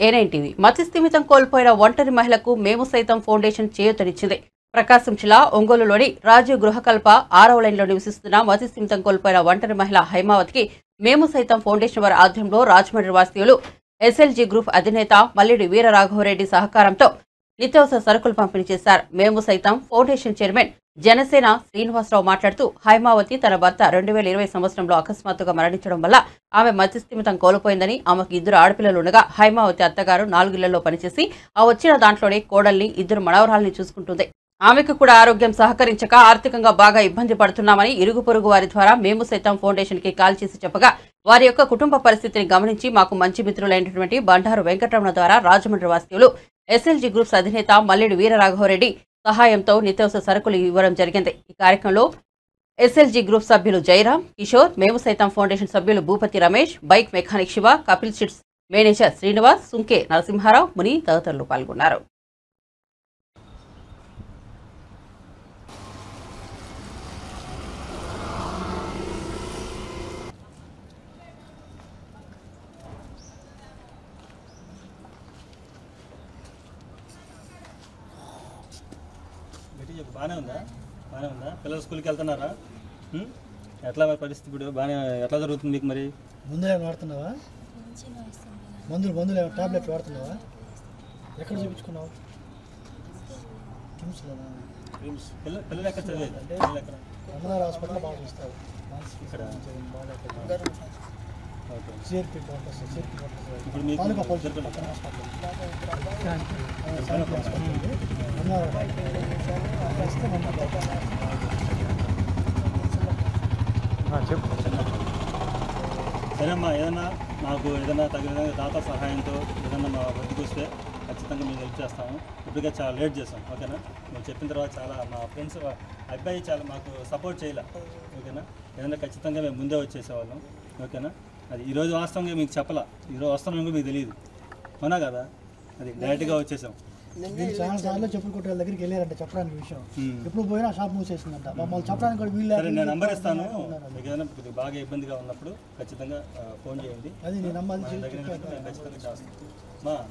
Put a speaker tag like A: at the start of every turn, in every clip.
A: A9 మతి స్థిమితం కోల్పోయిన ఒంటరి మహిళకు మేము సైతం ఫౌండేషన్ చేయూతనిచ్చింది. ప్రకాశం జిల్లా ఒంగోలులోని రాజీవ్ గృహకల్ప 6వ లైన్లో నివసిస్తున్న మతి స్థిమితం కోల్పోయిన ఒంటరి మహిళ హైమావతికి మేము సైతం ఫౌండేషన్ వారి ఆధ్వర్యంలో రాజమండ్రి వాస్తవ్యులు SLG గ్రూప్ అధినేత మల్లిడి వీరరాఘవరెడ్డి సహకారంతో నిత్యావసర సరుకులు పంపిణీ చేశారు. మేము సైతం ఫౌండేషన్ చైర్మన్ జనసేన శ్రీనివాసరావు మాట్లాడుతూ హైమావతి తన భర్త 2020 సంవత్సరంలో అకస్మాత్తుగా మరణించడం వల్ల ఆమె మతిస్థిమితం కోల్పోయిందని, ఆమెకు 2 ఆడపిల్లలు ఉండగా హైమావతి అత్తగారు 4 ఇళ్లలో పనిచేసి ఆ వచ్చిన దాంట్లోనే కోడల్ని 2 మనవరాల్ని చూసుకుంటుంది. ఆమెకు కూడా ఆరోగ్యం సహకరించక ఆర్థికంగా బాగా ఇబ్బంది పడుతున్నామని ఇరుగు పొరుగు వారి ద్వారా మేము సైతం ఫౌండేషన్ కి కాల్ చేసి చెప్పగా వారి యొక్క కుటుంబ పరిస్థితిని గమనించి మాకు మంచి మిత్రులైనటువంటి బండారు వెంకటరమణ ద్వారా రాజమండ్రి వాస్తవ్యులు SLG గ్రూప్స్ అధినేత మల్లిడి వీరరాఘవరెడ్డి సహాయంతో నిత్యావసర సరుకులు ఇవ్వడం జరిగింది. ఈ కార్యక్రమంలో SLG గ్రూప్ సభ్యులు జయరాం, కిషోర్, మేము సైతం ఫౌండేషన్ సభ్యులు Bhupathi Ramesh, bike mechanic Shiva, Kapil chits manager Srinivas, Sunke Narasimharao, Muni తదితరులు పాల్గొన్నారు.
B: బాగానే ఉందా పిల్లలు స్కూల్కి వెళ్తున్నారా? ఎట్లా మరి పరిస్థితి ఇప్పుడు బాగానే ఎట్లా జరుగుతుంది మీకు? మరి
C: మందులు ఏమైనా వాడుతున్నావా? మందులు టాబ్లెట్ వాడుతున్నావా? ఎక్కడ చూపించుకున్నావు?
B: పిల్లలు ఎక్కడ చదివేది?
C: రమణారావు హాస్పిటల్లో బాగా చూస్తావు.
B: ఇక్కడ
C: సిఆర్పి
B: ఇప్పుడు మీకు సరేమ్మా, ఏదన్నా మాకు ఏదైనా తగిన దాత సహాయంతో ఏదన్నా మా బతికి వస్తే ఖచ్చితంగా మేము హెల్ప్ చేస్తాము. ఇప్పటికే చాలా లేట్ చేస్తాం, ఓకేనా? మేము చెప్పిన తర్వాత చాలా మా ఫ్రెండ్స్ అబ్బాయి చాలా మాకు సపోర్ట్ చేయలే, ఓకేనా? ఏదైనా ఖచ్చితంగా మేము ముందే వచ్చేసేవాళ్ళం, ఓకేనా? అది ఈరోజు వాస్తవంగా మీకు చెప్పలా, ఈరోజు వస్తున్నాం కూడా మీకు తెలియదు, అవునా కదా? అది డైరెక్ట్గా వచ్చేసాం.
C: చాలా సార్లు చెప్పులు కొట్టే వాళ్ళ దగ్గరికి వెళ్ళారంటే చెప్పడానికి విషయం, ఎప్పుడు పోయినా షాప్ మూసేసిందంట. మమ్మల్ని చెప్పడానికి కూడా వీళ్ళు.
B: సరే, నేను నంబర్ ఇస్తాను, మీకు ఏదైనా బాగా ఇబ్బందిగా ఉన్నప్పుడు ఖచ్చితంగా ఫోన్ చేయండి.
C: అది నేను నమ్మాలి,
B: మేము ఖచ్చితంగా చేస్తాం.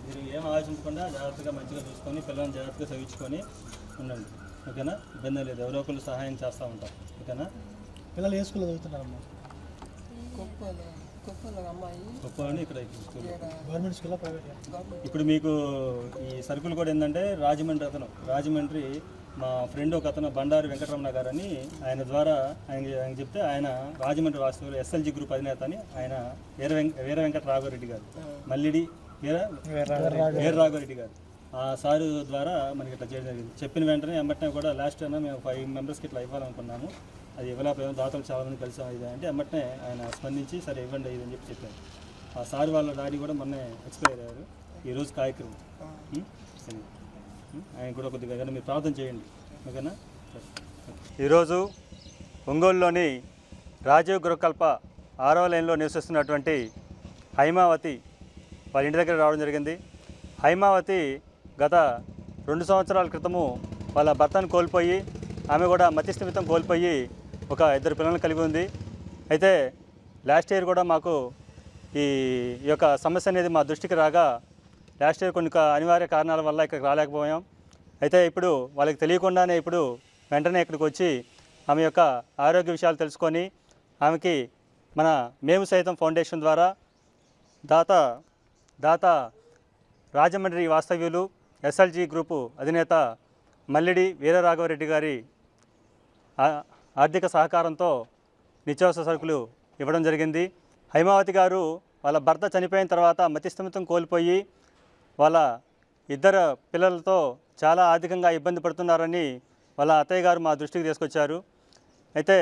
B: మీరు ఏం ఆలోచించకుండా జాగ్రత్తగా మంచిగా చూసుకొని పిల్లల్ని జాగ్రత్తగా చదివించుకొని ఉండండి, ఓకేనా? ఇబ్బంది లేదు, ఎవరో ఒకరు సహాయం చేస్తూ ఉంటాం, ఓకేనా?
C: పిల్లలు ఏ స్కూల్లో చదువుతున్నారమ్మా?
B: గొప్పని ఇక్కడ
C: గవర్నమెంట్ స్కూల్లో, ప్రైవేట్?
B: ఇప్పుడు మీకు ఈ సరుకులు కూడా ఏంటంటే రాజమండ్రి మా ఫ్రెండ్ ఒక అతను బండారు వెంకటరమణ గారు అని, ఆయన ద్వారా ఆయన చెప్తే ఆయన రాజమండ్రి వాస్తవులు SLG గ్రూప్ అధినేత అని, ఆయన వీర వెంకటరాఘవరెడ్డి గారు, మల్లిడి వీరరాఘవరెడ్డి గారు, ఆ సారు ద్వారా మనకి ఇట్లా చేయడం జరిగింది. చెప్పిన వెంటనే ఎమ్మటనే కూడా లాస్ట్ అయినా మేము 5 మెంబర్స్కి ఇట్లా ఇవ్వాలనుకున్నాము, అది ఇవ్వలేకపోయాము, దాతలు చాలామంది కలిసాం ఇది అంటే ఎమ్మటనే ఆయన స్పందించి సరే ఇవ్వండి ఇది అని చెప్పి చెప్పారు. ఆ సార్ వాళ్ళ డాడీ కూడా మొన్నే ఎక్స్పైర్ అయ్యారు. ఈరోజు కార్యక్రమం సరే, ఆయన కూడా కొద్దిగా మీరు ప్రార్థన చేయండి, ఓకేనా? ఈరోజు ఒంగోలులోని రాజీవ్ గృహకల్ప 6వ లైన్లో నివసిస్తున్నటువంటి హైమావతి వాళ్ళ ఇంటి దగ్గర రావడం జరిగింది. హైమావతి గత 2 సంవత్సరాల క్రితము వాళ్ళ భర్తను కోల్పోయి, ఆమె కూడా మతిస్థిమితం కోల్పోయి ఒక 2 పిల్లలను కలిగి ఉంది. అయితే లాస్ట్ ఇయర్ కూడా మాకు ఈ యొక్క సమస్య అనేది మా దృష్టికి రాగా లాస్ట్ ఇయర్ కొన్ని అనివార్య కారణాల వల్ల ఇక్కడికి రాలేకపోయాం. అయితే ఇప్పుడు వాళ్ళకి తెలియకుండానే ఇప్పుడు వెంటనే ఇక్కడికి వచ్చి ఆమె యొక్క ఆరోగ్య విషయాలు తెలుసుకొని ఆమెకి మన మేము సైతం ఫౌండేషన్ ద్వారా దాత రాజమండ్రి వాస్తవ్యులు SLG గ్రూపు అధినేత మల్లిడి వీరరాఘవరెడ్డి గారి ఆర్థిక సహకారంతో నిత్యావసర సరుకులు ఇవ్వడం జరిగింది. హైమావతి గారు వాళ్ళ భర్త చనిపోయిన తర్వాత మతిస్థిమితం కోల్పోయి వాళ్ళ 2 పిల్లలతో చాలా ఆర్థికంగా ఇబ్బంది పడుతున్నారని వాళ్ళ అత్తయ్య గారు మా దృష్టికి తీసుకొచ్చారు. అయితే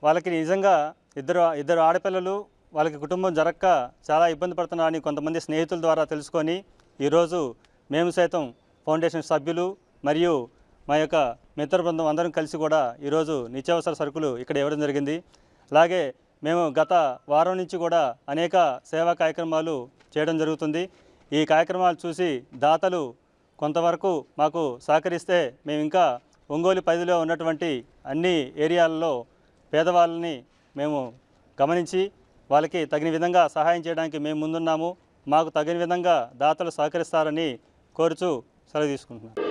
B: వాళ్ళకి నిజంగా ఇద్దరు ఆడపిల్లలు, వాళ్ళకి కుటుంబం జరక్క చాలా ఇబ్బంది పడుతున్నారని కొంతమంది స్నేహితుల ద్వారా తెలుసుకొని ఈరోజు మేము సైతం ఫౌండేషన్ సభ్యులు మరియు మా యొక్క మిత్ర బృందం అందరం కలిసి కూడా ఈరోజు నిత్యావసర సరుకులు ఇక్కడ ఇవ్వడం జరిగింది. అలాగే మేము గత వారం నుంచి కూడా అనేక సేవా కార్యక్రమాలు చేయడం జరుగుతుంది. ఈ కార్యక్రమాలు చూసి దాతలు కొంతవరకు మాకు సహకరిస్తే మేము ఇంకా ఒంగోలు పరిధిలో ఉన్నటువంటి అన్ని ఏరియాలలో పేదవాళ్ళని మేము గమనించి వాళ్ళకి తగిన విధంగా సహాయం చేయడానికి మేము ముందున్నాము. మాకు తగిన విధంగా దాతలు సహకరిస్తారని కోరుచూ సెలవు తీసుకుంటున్నాను.